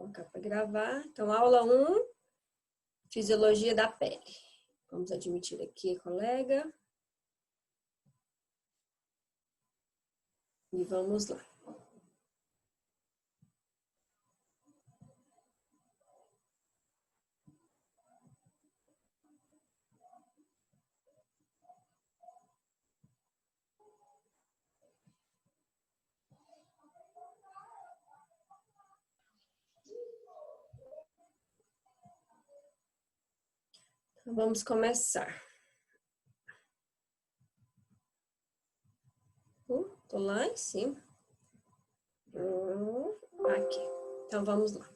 colocar para gravar. Então, aula 1, fisiologia da pele. Vamos admitir aqui, colega. E vamos lá. Então, vamos começar. Tô lá em cima. Aqui. Então, vamos lá.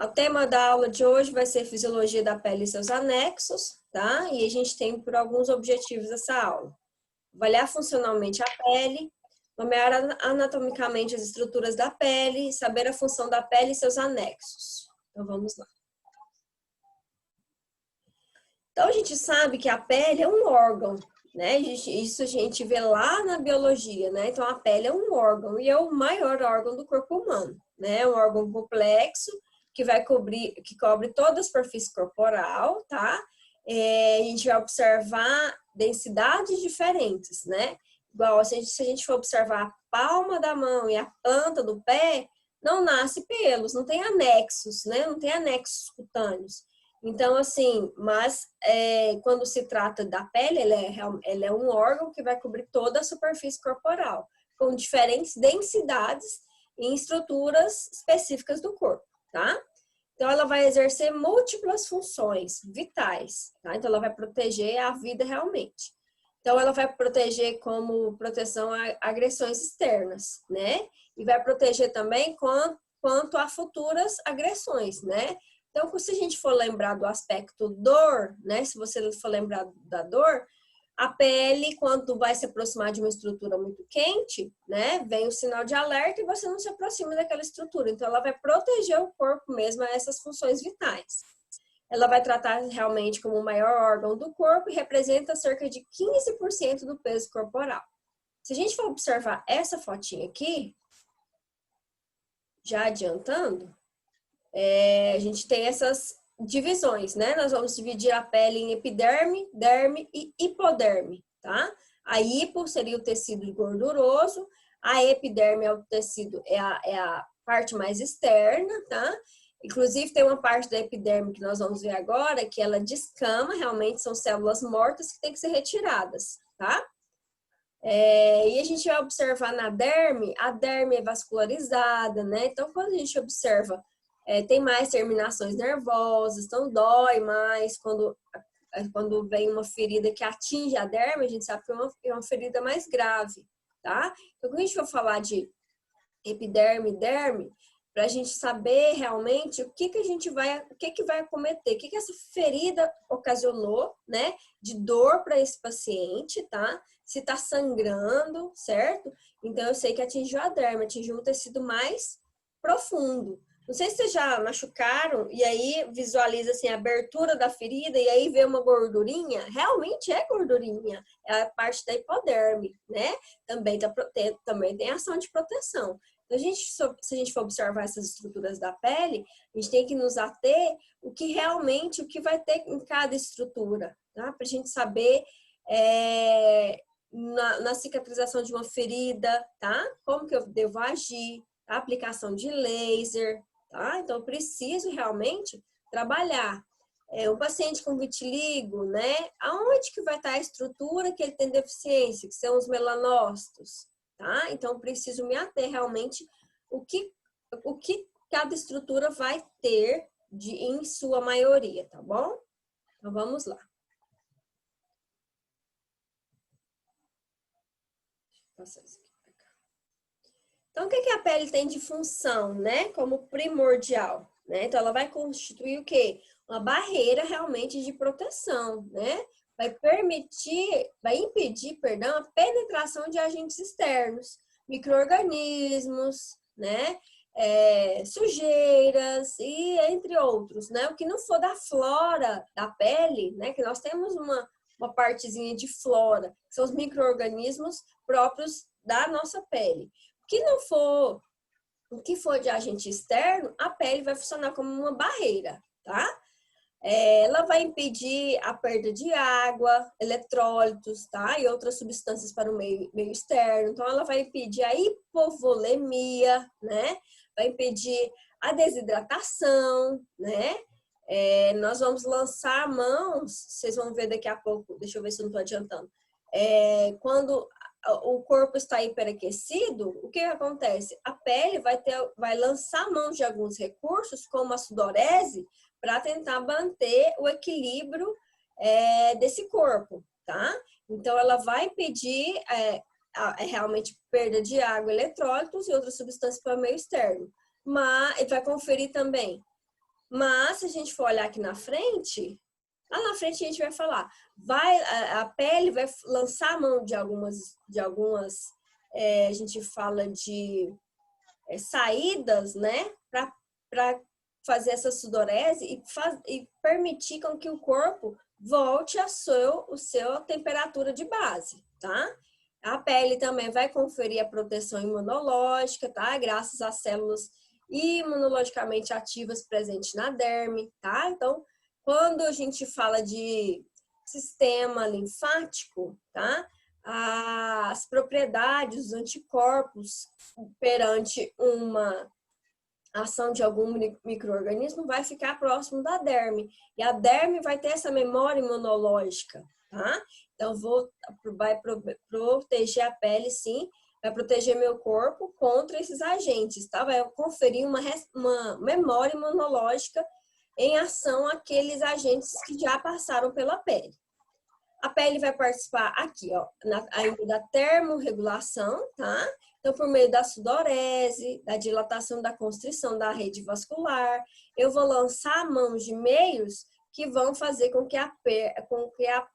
O tema da aula de hoje vai ser fisiologia da pele e seus anexos, tá? E a gente tem por alguns objetivos essa aula. Avaliar funcionalmente a pele, nomear anatomicamente as estruturas da pele, saber a função da pele e seus anexos. Então, vamos lá. Então, a gente sabe que a pele é um órgão, né? Isso a gente vê lá na biologia, né? Então, a pele é um órgão e é o maior órgão do corpo humano, né? É um órgão complexo que cobre toda a superfície corporal, tá? A gente vai observar densidades diferentes, né? Igual, se a gente for observar a palma da mão e a planta do pé, não nasce pelos, não tem anexos, né? Não tem anexos cutâneos. Então, assim, mas quando se trata da pele, ela é um órgão que vai cobrir toda a superfície corporal, com diferentes densidades em estruturas específicas do corpo, tá? Então, ela vai exercer múltiplas funções vitais, tá? Então, ela vai proteger a vida realmente. Então, ela vai proteger como proteção a agressões externas, né? E vai proteger também quanto a futuras agressões, né? Então, se a gente for lembrar do aspecto dor, né? Se você for lembrar da dor, a pele, quando vai se aproximar de uma estrutura muito quente, né? Vem o sinal de alerta e você não se aproxima daquela estrutura. Então, ela vai proteger o corpo mesmo a essas funções vitais. Ela vai tratar realmente como o maior órgão do corpo e representa cerca de 15% do peso corporal. Se a gente for observar essa fotinha aqui, já adiantando, a gente tem essas divisões, né? Nós vamos dividir a pele em epiderme, derme e hipoderme, tá? A hipo seria o tecido gorduroso, a epiderme é o tecido, é a parte mais externa, tá? Inclusive tem uma parte da epiderme que nós vamos ver agora, que ela descama, realmente são células mortas que têm que ser retiradas, tá? E a gente vai observar na derme, a derme é vascularizada, né? Então, quando a gente observa tem mais terminações nervosas, então dói mais quando vem uma ferida que atinge a derme, a gente sabe que é uma ferida mais grave, tá? Então, quando a gente for falar de epiderme e derme, para a gente saber realmente o que vai acometer, o que essa ferida ocasionou, né, de dor para esse paciente, tá? Se está sangrando, certo? Então, eu sei que atingiu a derme, atingiu um tecido mais profundo. Não sei se vocês já machucaram e aí visualiza assim a abertura da ferida e aí vê uma gordurinha. Realmente é gordurinha, é a parte da hipoderme, né? Também tem ação de proteção. Então, se a gente for observar essas estruturas da pele, a gente tem que nos ater o que vai ter em cada estrutura, tá? Para a gente saber na cicatrização de uma ferida, tá? Como que eu devo agir, tá? Aplicação de laser, tá? Então, eu preciso realmente trabalhar. O paciente com vitiligo, né? Aonde que vai estar a estrutura que ele tem deficiência, que são os melanócitos, tá? Então, eu preciso me ater realmente o que cada estrutura vai ter em sua maioria, tá bom? Então, vamos lá. Deixa eu passar isso aqui pra cá. Então, o que a pele tem de função, né? Como primordial, né? Então, ela vai constituir o quê? Uma barreira realmente de proteção, né? Vai impedir, perdão, a penetração de agentes externos, micro-organismos, né? Sujeiras e entre outros, né? O que não for da flora da pele, né? Que nós temos uma partezinha de flora, que são os micro-organismos próprios da nossa pele. O que não for o que for de agente externo, a pele vai funcionar como uma barreira, tá? Ela vai impedir a perda de água, eletrólitos, tá? E outras substâncias para o meio externo. Então, ela vai impedir a hipovolemia, né? Vai impedir a desidratação, né? Nós vamos lançar mãos, vocês vão ver daqui a pouco, deixa eu ver se eu não estou adiantando. Quando o corpo está hiperaquecido, o que acontece? A pele vai lançar mão de alguns recursos, como a sudorese, para tentar manter o equilíbrio desse corpo, tá? Então, ela vai impedir realmente perda de água, eletrólitos e outras substâncias para o meio externo. Mas vai conferir também. Mas, se a gente for olhar aqui na frente, lá na frente a gente vai falar, a pele vai lançar a mão de algumas a gente fala de saídas, né, para fazer essa sudorese e permitir com que o corpo volte a sua temperatura de base, tá? A pele também vai conferir a proteção imunológica, tá? Graças às células imunologicamente ativas presentes na derme, tá? Então, quando a gente fala de sistema linfático, tá? As propriedades dos anticorpos perante uma ação de algum micro-organismo vai ficar próximo da derme. E a derme vai ter essa memória imunológica, tá? Então, vai proteger a pele, sim, vai proteger meu corpo contra esses agentes, tá? Vai conferir uma memória imunológica em ação àqueles agentes que já passaram pela pele. A pele vai participar aqui, ó, ainda da termorregulação, tá? Então, por meio da sudorese, da dilatação da constrição da rede vascular, eu vou lançar a mão de meios que vão fazer com que a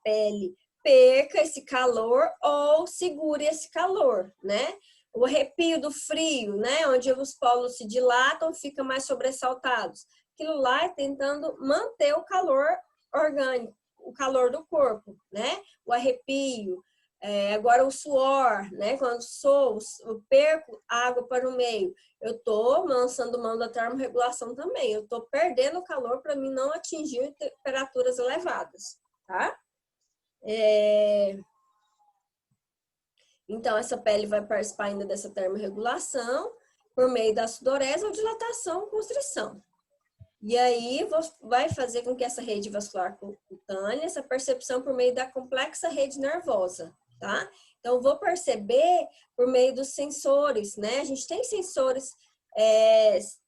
pele perca esse calor ou segure esse calor, né? O arrepio do frio, né? Onde os polos se dilatam, ficam mais sobressaltados. Aquilo lá é tentando manter o calor orgânico, o calor do corpo, né? O arrepio. Agora o suor, né? Quando eu perco água para o meio, eu tô lançando mão da termorregulação também. Eu tô perdendo calor para mim não atingir temperaturas elevadas, tá? Então, essa pele vai participar ainda dessa termorregulação por meio da sudorese ou dilatação ou constrição. E aí, vai fazer com que essa rede vascular cutânea, essa percepção por meio da complexa rede nervosa, tá? Então, vou perceber por meio dos sensores, né? A gente tem sensores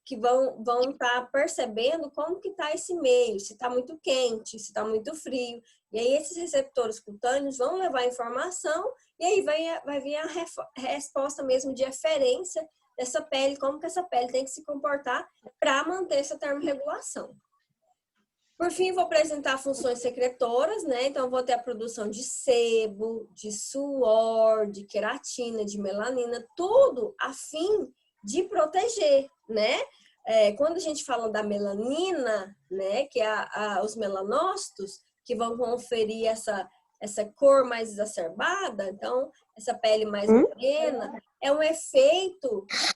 que vão estar percebendo como que está esse meio, se está muito quente, se está muito frio. E aí, esses receptores cutâneos vão levar informação e aí vai vir a resposta mesmo de aferência dessa pele, como que essa pele tem que se comportar para manter essa termorregulação. Por fim, vou apresentar funções secretoras, né? Então, vou ter a produção de sebo, de suor, de queratina, de melanina, tudo a fim de proteger, né? Quando a gente fala da melanina, né? Que é os melanócitos, que vão conferir essa cor mais exacerbada, então, essa pele mais morena, é um efeito de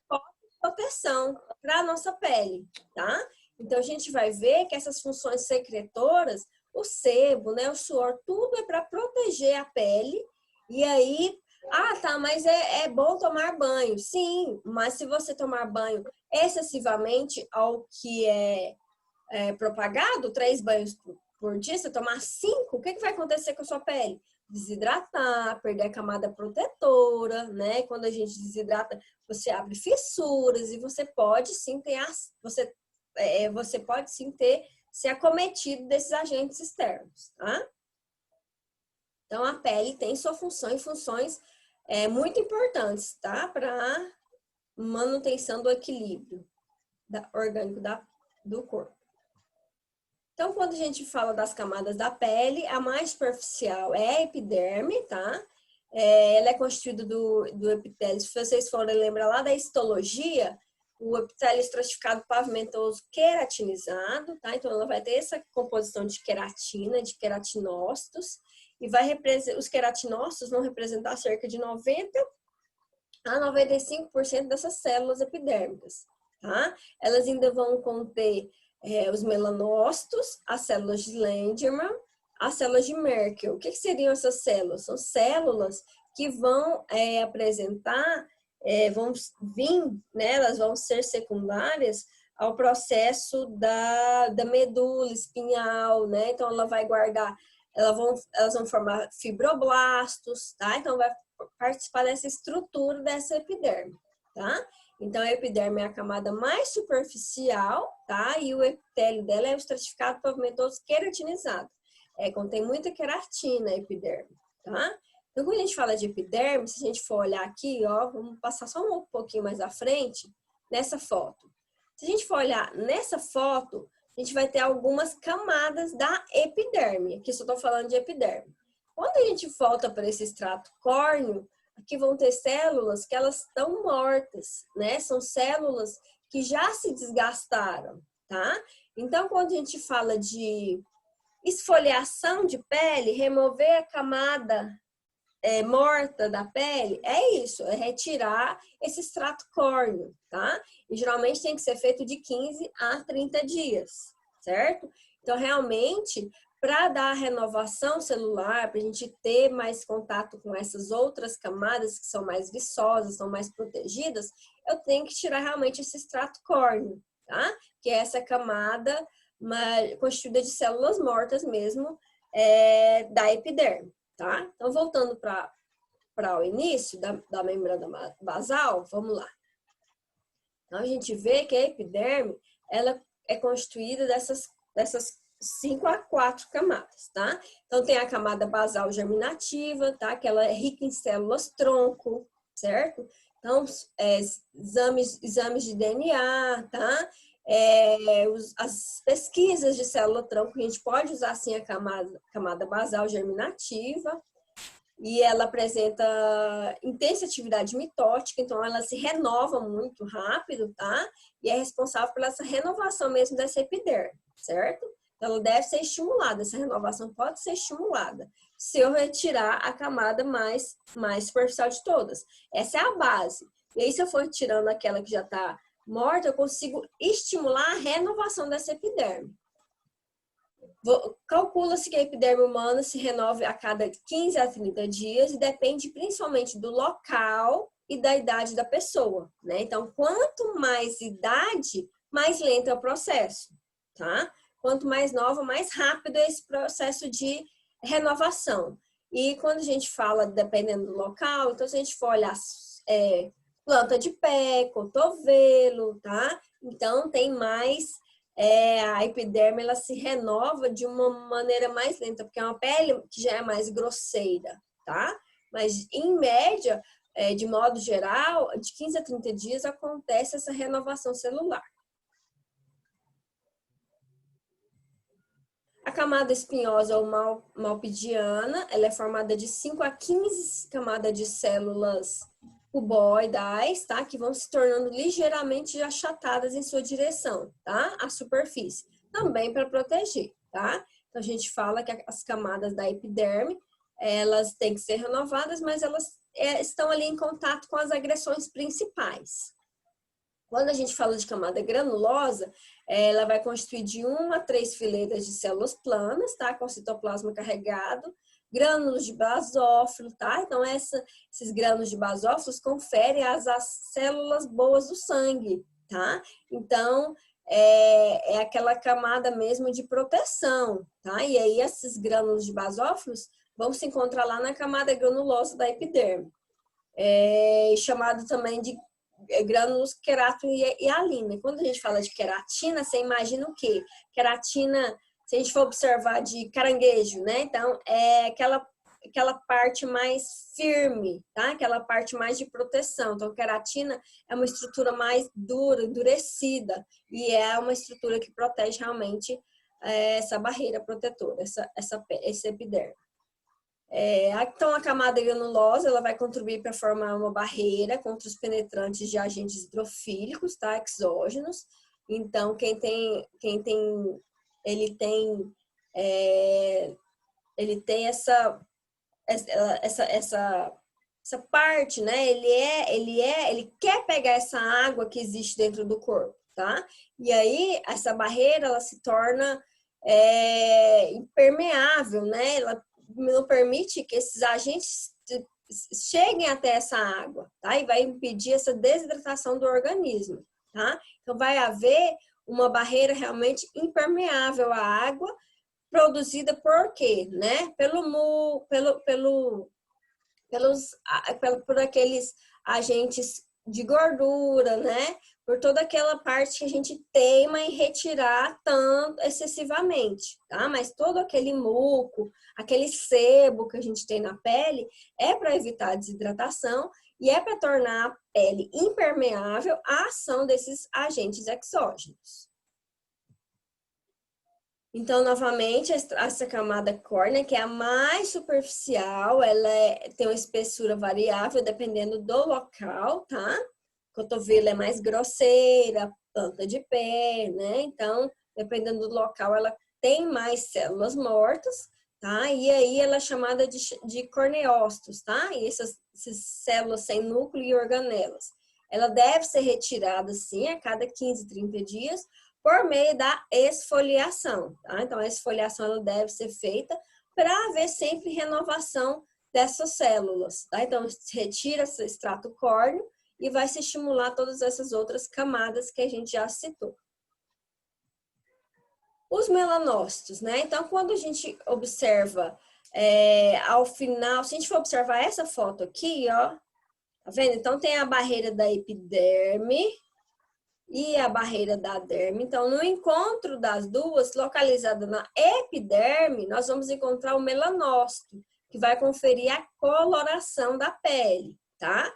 proteção para a nossa pele, tá? Então, a gente vai ver que essas funções secretoras, o sebo, né, o suor, tudo é para proteger a pele. E aí, tá, mas é bom tomar banho. Sim, mas se você tomar banho excessivamente ao que é propagado, 3 banhos por dia, você tomar 5, o que vai acontecer com a sua pele? Desidratar, perder a camada protetora, né? Quando a gente desidrata, você abre fissuras e você pode sim ter se acometido desses agentes externos, tá? Então, a pele tem sua função e funções muito importantes, tá? Para manutenção do equilíbrio orgânico do corpo. Então, quando a gente fala das camadas da pele, a mais superficial é a epiderme, tá? Ela é constituída do epitélio. Se vocês forem lembrar lá da histologia, o epitélio estratificado pavimentoso queratinizado, tá? Então, ela vai ter essa composição de queratina, de queratinócitos, e os queratinócitos vão representar cerca de 90 a 95% dessas células epidérmicas, tá? Elas ainda vão conter os melanócitos, as células de Langermann, as células de Merkel. O que seriam essas células? São células que vão apresentar, vão vir, né, elas vão ser secundárias ao processo da medula espinhal, né? Então, ela vai guardar, elas vão formar fibroblastos, tá? Então, vai participar dessa estrutura dessa epiderme, tá? Então, a epiderme é a camada mais superficial, tá? E o epitélio dela é o estratificado pavimento queratinizado. Contém muita queratina a epiderme, tá? Então, quando a gente fala de epiderme, se a gente for olhar aqui, ó, vamos passar só um pouquinho mais à frente, nessa foto. Se a gente for olhar nessa foto, a gente vai ter algumas camadas da epiderme. Aqui só estou falando de epiderme. Quando a gente volta para esse extrato córneo, aqui vão ter células que elas estão mortas, né? São células que já se desgastaram, tá? Então, quando a gente fala de esfoliação de pele, remover a camada morta da pele, é isso, é retirar esse extrato córneo, tá? E geralmente tem que ser feito de 15 a 30 dias, certo? Então, realmente, para dar renovação celular, para a gente ter mais contato com essas outras camadas que são mais viçosas, são mais protegidas, eu tenho que tirar realmente esse extrato córneo, tá? Que é essa camada constituída de células mortas mesmo, da epiderme. Tá? Então, voltando para o início da membrana basal, vamos lá. Então, a gente vê que a epiderme, ela é constituída dessas 5 a 4 camadas, tá? Então, tem a camada basal germinativa, tá? Que ela é rica em células tronco, certo? Então, exames de DNA, tá? As pesquisas de célula-tronco, a gente pode usar assim a camada basal germinativa, e ela apresenta intensa atividade mitótica, então ela se renova muito rápido, tá? E é responsável por essa renovação mesmo dessa epiderme, certo? Então, ela deve ser estimulada, essa renovação pode ser estimulada se eu retirar a camada mais superficial de todas. Essa é a base. E aí, se eu for tirando aquela que já está morta, eu consigo estimular a renovação dessa epiderme. Calcula-se que a epiderme humana se renove a cada 15 a 30 dias e depende principalmente do local e da idade da pessoa, né? Então, quanto mais idade, mais lento é o processo, tá? Quanto mais nova, mais rápido é esse processo de renovação. E quando a gente fala, dependendo do local, então se a gente for olhar planta de pé, cotovelo, tá? Então, tem mais... a epiderme, ela se renova de uma maneira mais lenta, porque é uma pele que já é mais grosseira, tá? Mas, em média, de modo geral, de 15 a 30 dias acontece essa renovação celular. A camada espinhosa ou malpidiana, ela é formada de 5 a 15 camadas de células cuboidais, tá? Que vão se tornando ligeiramente achatadas em sua direção, tá? A superfície. Também para proteger, tá? Então, a gente fala que as camadas da epiderme, elas têm que ser renovadas, mas elas estão ali em contato com as agressões principais. Quando a gente fala de camada granulosa, ela vai constituir de 1 a 3 fileiras de células planas, tá? Com citoplasma carregado, grânulos de basófilo, tá? Então, esses grânulos de basófilos conferem as células boas do sangue, tá? Então, é aquela camada mesmo de proteção, tá? E aí, esses grânulos de basófilos vão se encontrar lá na camada granulosa da epiderme, chamado também de grânulos querato e hialina. Quando a gente fala de queratina, você imagina o quê? Queratina, se a gente for observar de caranguejo, né? Então, é aquela parte mais firme, tá? Aquela parte mais de proteção. Então, queratina é uma estrutura mais dura, endurecida, e é uma estrutura que protege realmente essa barreira protetora, esse epiderme. Então, a camada granulosa, ela vai contribuir para formar uma barreira contra os penetrantes de agentes hidrofílicos, tá? Exógenos. Então, ele tem essa essa parte, né? Ele quer pegar essa água que existe dentro do corpo, tá? E aí, essa barreira, ela se torna impermeável, né? Ela não permite que esses agentes cheguem até essa água, tá? E vai impedir essa desidratação do organismo, tá? Então, vai haver uma barreira realmente impermeável à água, produzida por quê, né? Por aqueles agentes de gordura, né? Por toda aquela parte que a gente teima em retirar tanto excessivamente, tá? Mas todo aquele muco, aquele sebo que a gente tem na pele é para evitar a desidratação e é para tornar a pele impermeável à ação desses agentes exógenos. Então, novamente, essa camada córnea, que é a mais superficial, ela tem uma espessura variável dependendo do local, tá? Cotovelo é mais grosseira, planta de pé, né? Então, dependendo do local, ela tem mais células mortas, tá? E aí ela é chamada de corneócitos, tá? E essas células sem núcleo e organelas. Ela deve ser retirada, sim, a cada 15, 30 dias, por meio da esfoliação, tá? Então, a esfoliação ela deve ser feita para haver sempre renovação dessas células, tá? Então, retira esse extrato córneo e vai se estimular todas essas outras camadas que a gente já citou. Os melanócitos, né? Então, quando a gente observa ao final, se a gente for observar essa foto aqui, ó, tá vendo? Então, tem a barreira da epiderme e a barreira da derme. Então, no encontro das duas, localizada na epiderme, nós vamos encontrar o melanócito, que vai conferir a coloração da pele, tá?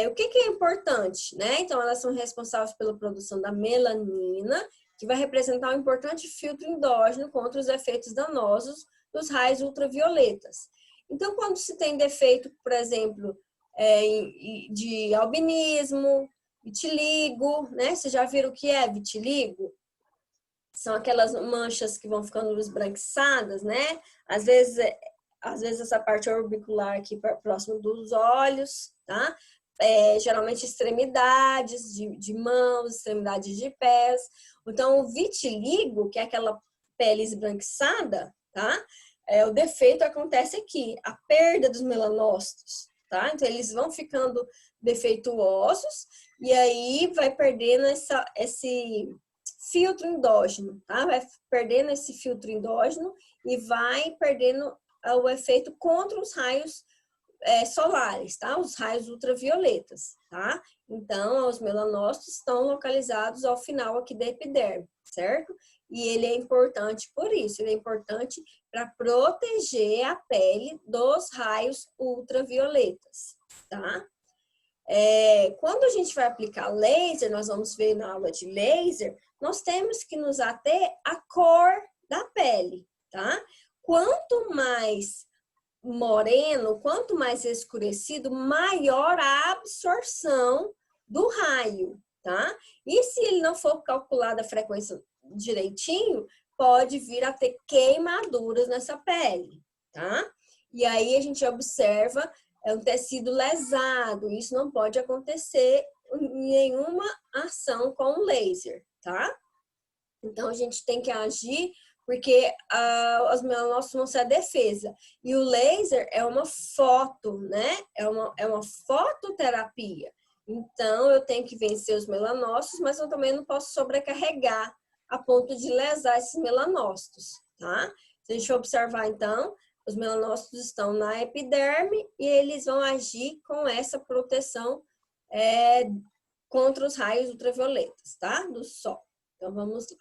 O que é importante, né? Então, elas são responsáveis pela produção da melanina, que vai representar um importante filtro endógeno contra os efeitos danosos dos raios ultravioletas. Então, quando se tem defeito, por exemplo, de albinismo, vitiligo, né? Vocês já viram o que é vitiligo? São aquelas manchas que vão ficando esbranquiçadas, né? Às vezes essa parte orbicular aqui próximo dos olhos, tá? Geralmente extremidades de mãos, extremidades de pés. Então, o vitiligo, que é aquela pele esbranquiçada, tá? O defeito acontece aqui, a perda dos melanócitos, tá? Então, eles vão ficando defeituosos e aí vai perdendo esse filtro endógeno, tá? Vai perdendo esse filtro endógeno e vai perdendo o efeito contra os raios solares, tá? Os raios ultravioletas, tá? Então, os melanócitos estão localizados ao final aqui da epiderme, certo? E ele é importante por isso, ele é importante para proteger a pele dos raios ultravioletas, tá? Quando a gente vai aplicar laser, nós vamos ver na aula de laser, nós temos que nos ater à cor da pele, tá? Quanto mais moreno, quanto mais escurecido, maior a absorção do raio, tá? E se ele não for calculada a frequência direitinho, pode vir a ter queimaduras nessa pele, tá? E aí a gente observa um tecido lesado, isso não pode acontecer em nenhuma ação com laser, tá? Então a gente tem que agir porque os melanócitos vão ser a defesa. E o laser é uma foto, né? É uma fototerapia. Então, eu tenho que vencer os melanócitos, mas eu também não posso sobrecarregar a ponto de lesar esses melanócitos, tá? Se a gente observar, então, os melanócitos estão na epiderme e eles vão agir com essa proteção contra os raios ultravioletas, tá? Do sol. Então, vamos lá.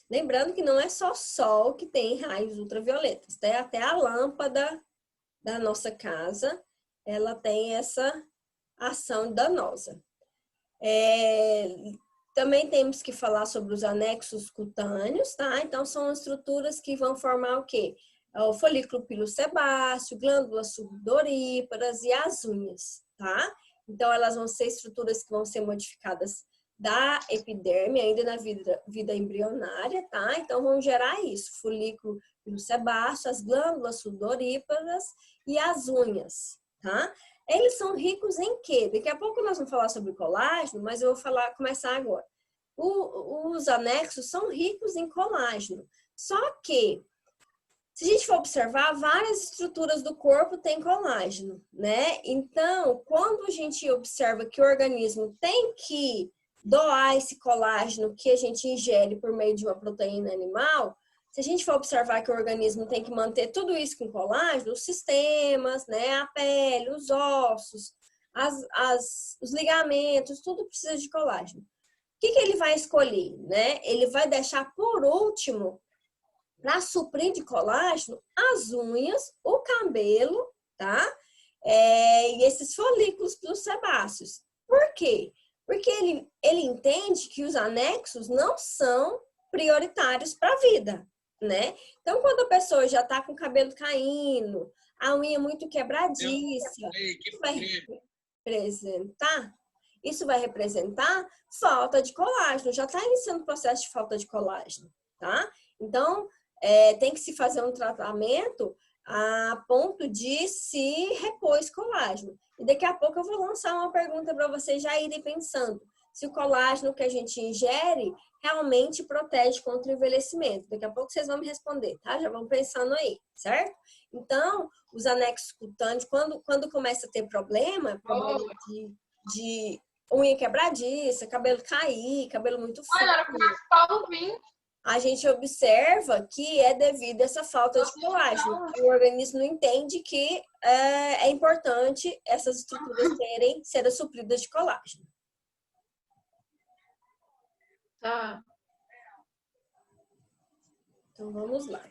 Lembrando que não é só sol que tem raios ultravioletas, tá? Até a lâmpada da nossa casa, ela tem essa ação danosa. Também temos que falar sobre os anexos cutâneos, tá? Então, são estruturas que vão formar o quê? O folículo pilosebáceo, glândulas sudoríparas e as unhas, tá? Então, elas vão ser estruturas que vão ser modificadas da epiderme, ainda na vida embrionária, tá? Então, vão gerar isso, folículo pilosebáceo, as glândulas sudoríparas e as unhas, tá? Eles são ricos em quê? Daqui a pouco nós vamos falar sobre colágeno, mas eu vou começar agora. Os anexos são ricos em colágeno. Só que, se a gente for observar, várias estruturas do corpo têm colágeno, né? Então, quando a gente observa que o organismo tem que doar esse colágeno que a gente ingere por meio de uma proteína animal, se a gente for observar que o organismo tem que manter tudo isso com colágeno, os sistemas, né, a pele, os ossos, os ligamentos, tudo precisa de colágeno. O que ele vai escolher, né? Ele vai deixar por último, para suprir de colágeno, as unhas, o cabelo, tá? E esses folículos dos sebáceos. Por quê? Porque ele entende que os anexos não são prioritários para a vida, né? Então, quando a pessoa já está com o cabelo caindo, a unha muito quebradiça, isso vai representar falta de colágeno, já está iniciando o processo de falta de colágeno, tá? Então, tem que se fazer um tratamento a ponto de se repor esse colágeno. E daqui a pouco eu vou lançar uma pergunta para vocês já irem pensando se o colágeno que a gente ingere realmente protege contra o envelhecimento. Daqui a pouco vocês vão me responder, tá? Já vão pensando aí, certo? Então, os anexos cutâneos, quando começa a ter problema de unha quebradiça, cabelo cair, cabelo muito fino, a gente observa que é devido a essa falta de colágeno. O organismo não entende que é importante essas estruturas serem supridas de colágeno. Tá. Então, vamos lá.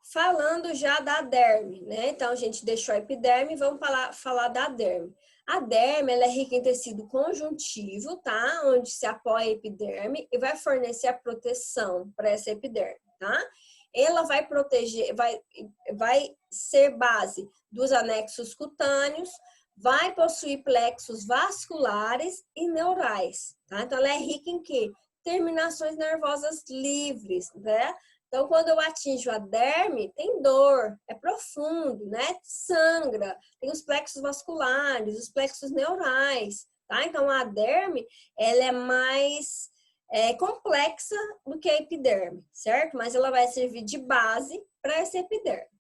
Falando já da derme, né? Então, a gente deixou a epiderme, vamos falar da derme. A derme, ela é rica em tecido conjuntivo, tá? Onde se apoia a epiderme e vai fornecer a proteção para essa epiderme, tá? Ela vai proteger, vai ser base dos anexos cutâneos, vai possuir plexos vasculares e neurais, tá? Então, ela é rica em quê? Terminações nervosas livres, né? Então, quando eu atinjo a derme, tem dor, é profundo, né? Sangra, tem os plexos vasculares, os plexos neurais, tá? Então, a derme, ela é mais complexa do que a epiderme, certo? Mas ela vai servir de base para essa epiderme.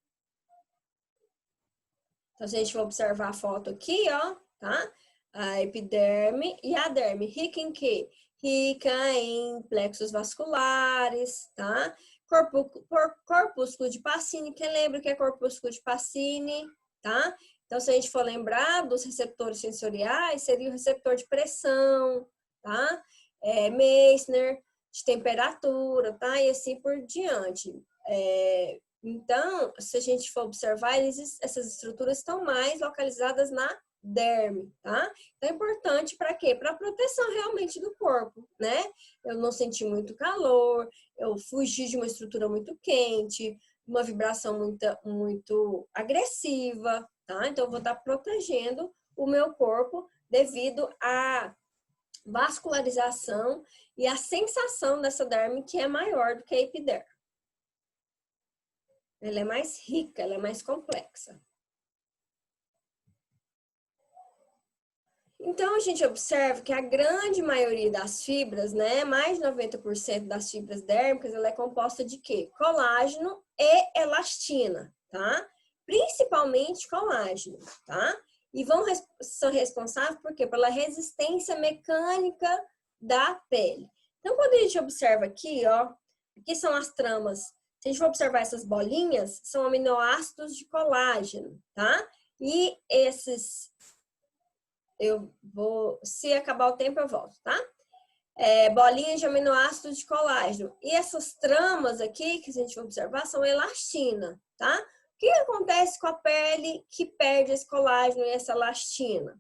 Então, se a gente for observar a foto aqui, ó, tá? A epiderme e a derme. Rica em quê? Rica em plexos vasculares, tá? Corpúsculo de Pacini, quem lembra o que é corpúsculo de Pacini, tá? Então, se a gente for lembrar dos receptores sensoriais, seria o receptor de pressão, tá? Meissner, de temperatura, tá? E assim por diante. Então, se a gente for observar, essas estruturas estão mais localizadas na derme, tá? Então, é importante para quê? Para proteção realmente do corpo, né? Eu não senti muito calor, eu fugi de uma estrutura muito quente, uma vibração muito agressiva, tá? Então, eu vou estar protegendo o meu corpo devido à vascularização e à sensação dessa derme que é maior do que a epiderme. Ela é mais rica, ela é mais complexa. Então, a gente observa que a grande maioria das fibras, né, mais de 90% das fibras dérmicas, ela é composta de quê? Colágeno e elastina, tá? Principalmente colágeno, tá? E são responsáveis por quê? Pela resistência mecânica da pele. Então, quando a gente observa aqui, ó, aqui são as tramas. Se a gente for observar essas bolinhas, são aminoácidos de colágeno, tá? E esses... se acabar o tempo, eu volto, tá? Bolinhas de aminoácidos de colágeno. E essas tramas aqui, que a gente vai observar, são elastina, tá? O que acontece com a pele que perde esse colágeno e essa elastina?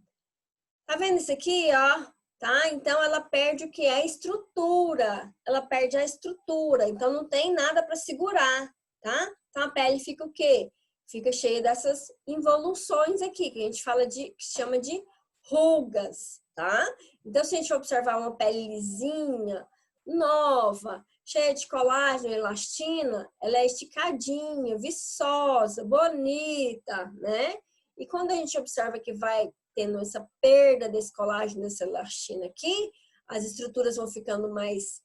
Tá vendo isso aqui, ó? Tá? Então, ela perde o que? A estrutura. Ela perde a estrutura. Então, não tem nada para segurar, tá? Então, a pele fica o quê? Fica cheia dessas involuções aqui, que a gente que chama de rugas, tá? Então, se a gente observar uma pele lisinha, nova, cheia de colágeno e elastina, ela é esticadinha, viçosa, bonita, né? E quando a gente observa que vai tendo essa perda desse colágeno, dessa elastina aqui, as estruturas vão ficando mais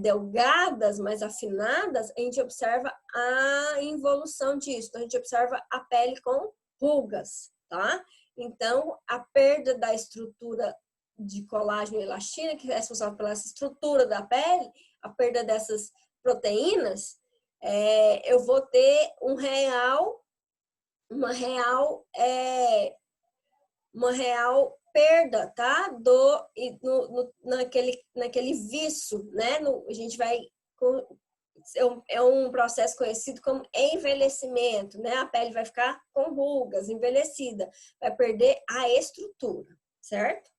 delgadas, mais afinadas, a gente observa a involução disso. Então, a gente observa a pele com rugas, tá? Então, a perda da estrutura de colágeno e elastina, que é responsável pela estrutura da pele, a perda dessas proteínas, eu vou ter uma real perda, tá? Naquele vício, né? A gente vai é um processo conhecido como envelhecimento, né? A pele vai ficar com rugas, envelhecida, vai perder a estrutura, certo?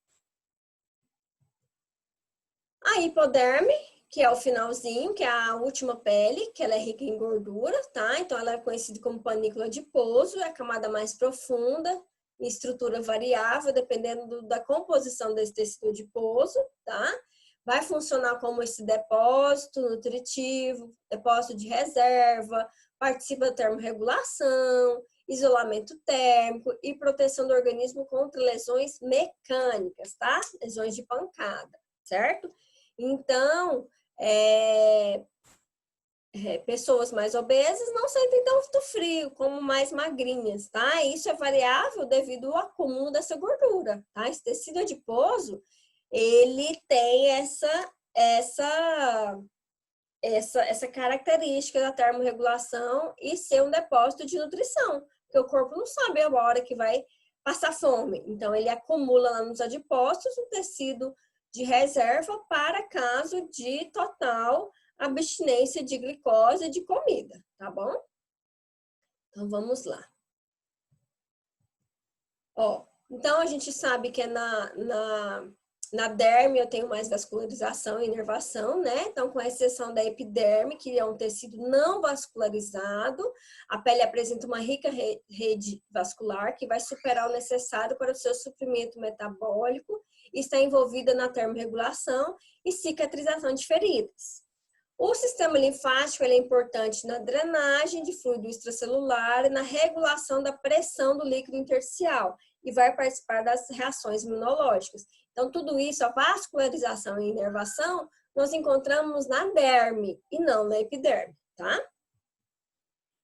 A hipoderme, que é o finalzinho, que é a última pele, que ela é rica em gordura, tá? Então, ela é conhecida como panícula adiposo, é a camada mais profunda, em estrutura variável, dependendo da composição desse tecido adiposo, tá? Vai funcionar como esse depósito nutritivo, depósito de reserva, participa da termorregulação, isolamento térmico e proteção do organismo contra lesões mecânicas, tá? Lesões de pancada, certo? Então, pessoas mais obesas não sentem tanto frio como mais magrinhas, tá? Isso é variável devido ao acúmulo dessa gordura, tá? Esse tecido adiposo, ele tem essa característica da termorregulação e ser um depósito de nutrição, porque o corpo não sabe a hora que vai passar fome. Então, ele acumula lá nos adipócitos um tecido de reserva para caso de total abstinência de glicose e de comida, tá bom? Então, vamos lá. Ó, então, a gente sabe que na derme eu tenho mais vascularização e inervação, né? Então, com exceção da epiderme, que é um tecido não vascularizado, a pele apresenta uma rica rede vascular que vai superar o necessário para o seu suprimento metabólico e está envolvida na termorregulação e cicatrização de feridas. O sistema linfático é importante na drenagem de fluido extracelular e na regulação da pressão do líquido intersticial e vai participar das reações imunológicas. Então, tudo isso, a vascularização e inervação, nós encontramos na derme e não na epiderme, tá?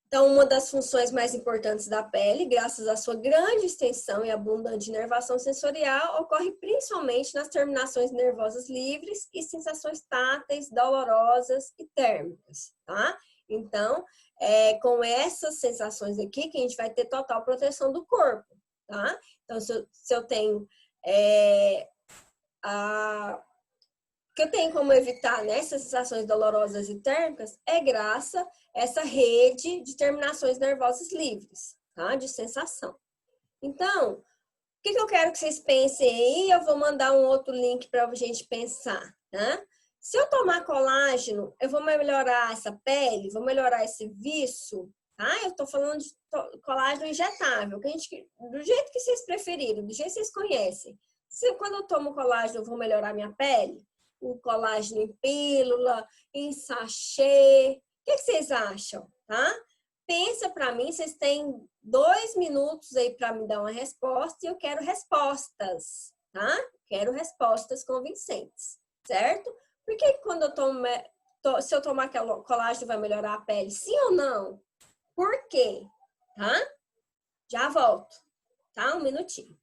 Então, uma das funções mais importantes da pele, graças à sua grande extensão e abundante inervação sensorial, ocorre principalmente nas terminações nervosas livres e sensações táteis, dolorosas e térmicas, tá? Então, com essas sensações aqui que a gente vai ter total proteção do corpo, tá? Então, se eu tenho que eu tenho como evitar, né, essas sensações dolorosas e térmicas é graças a essa rede de terminações nervosas livres, tá? De sensação. Então, o que eu quero que vocês pensem aí? Eu vou mandar um outro link para a gente pensar, né? Se eu tomar colágeno, eu vou melhorar essa pele, vou melhorar esse vício, tá? Eu tô falando de colágeno injetável, do jeito que vocês preferirem, do jeito que vocês conhecem. Quando eu tomo colágeno, eu vou melhorar minha pele? O colágeno em pílula, em sachê. O que vocês acham, tá? Pensa para mim, vocês têm 2 minutos aí para me dar uma resposta e eu quero respostas, tá? Quero respostas convincentes, certo? Por que quando se eu tomar aquele colágeno vai melhorar a pele? Sim ou não? Por quê? Tá? Já volto, tá? Um minutinho.